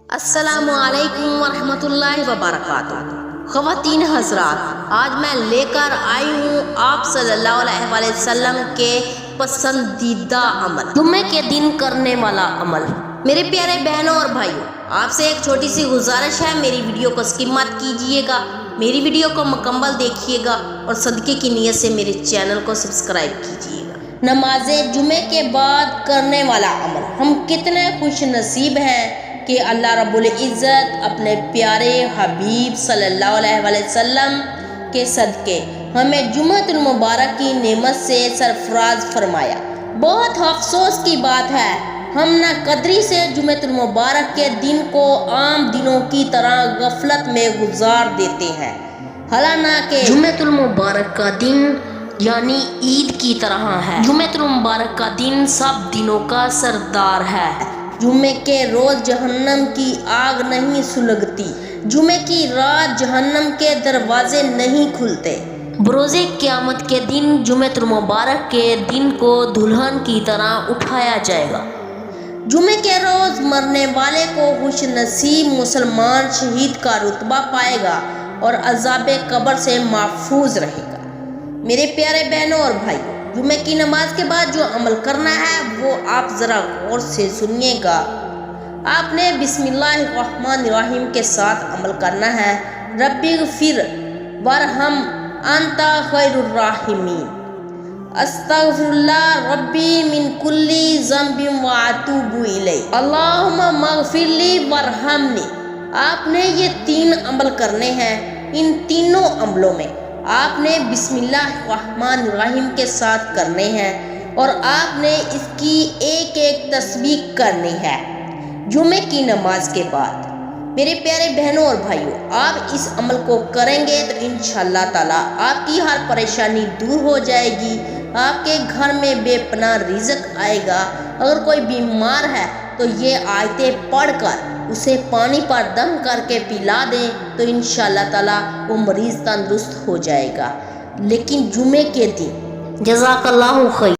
السلام علیکم ورحمۃ اللہ وبرکاتہ۔ خواتین حضرات، آج میں لے کر آئی ہوں آپ صلی اللہ علیہ وآلہ وسلم کے پسندیدہ عمل، جمعے کے دن کرنے والا عمل۔ میرے پیارے بہنوں اور بھائیوں، آپ سے ایک چھوٹی سی گزارش ہے، میری ویڈیو کو سکپ مت کیجیے گا، میری ویڈیو کو مکمل دیکھیے گا اور صدقے کی نیت سے میرے چینل کو سبسکرائب کیجیے گا۔ نماز جمعے کے بعد کرنے والا عمل۔ ہم کتنے خوش نصیب ہیں کہ اللہ رب العزت اپنے پیارے حبیب صلی اللہ علیہ وآلہ وسلم کے صدقے ہمیں جمعۃ المبارک کی نعمت سے سرفراز فرمایا۔ بہت افسوس کی بات ہے، ہم نہ قدری سے جمعۃ المبارک کے دن کو عام دنوں کی طرح غفلت میں گزار دیتے ہیں، حالانکہ جمعۃ المبارک کا دن یعنی عید کی طرح ہے۔ جمعۃ المبارک کا دن سب دنوں کا سردار ہے۔ جمعے کے روز جہنم کی آگ نہیں سلگتی، جمعے کی رات جہنم کے دروازے نہیں کھلتے۔ بروز قیامت کے دن جمعۃ المبارک کے دن کو دلہن کی طرح اٹھایا جائے گا۔ جمعے کے روز مرنے والے کو خوش نصیب مسلمان شہید کا رتبہ پائے گا اور عذاب قبر سے محفوظ رہے گا۔ میرے پیارے بہنوں اور بھائیوں، جمعے کی نماز کے بعد جو عمل کرنا ہے وہ آپ ذرا غور سے سنیے گا۔ آپ نے بسم اللہ الرحمن الرحیم کے ساتھ عمل کرنا ہے۔ ربی اغفر وارحم انت خیر الراحمین، استغفر اللہ ربی من کل ذنب واتوب الیہ، اللہم اغفر لی وارحمنی۔ آپ نے یہ 3 عمل کرنے ہیں۔ ان تینوں عملوں میں آپ نے بسم اللہ الرحمن الرحیم کے ساتھ کرنے ہیں اور آپ نے اس کی ایک ایک تسبیح کرنی ہے جمعے کی نماز کے بعد۔ میرے پیارے بہنوں اور بھائیوں، آپ اس عمل کو کریں گے تو انشاءاللہ تعالیٰ آپ کی ہر پریشانی دور ہو جائے گی، آپ کے گھر میں بے پناہ رزق آئے گا۔ اگر کوئی بیمار ہے تو یہ آیتیں پڑھ کر اسے پانی پر دم کر کے پلا دیں تو انشاءاللہ تعالیٰ وہ مریض تندرست ہو جائے گا، لیکن جمعے کے دن۔ جزاک اللہ خیر۔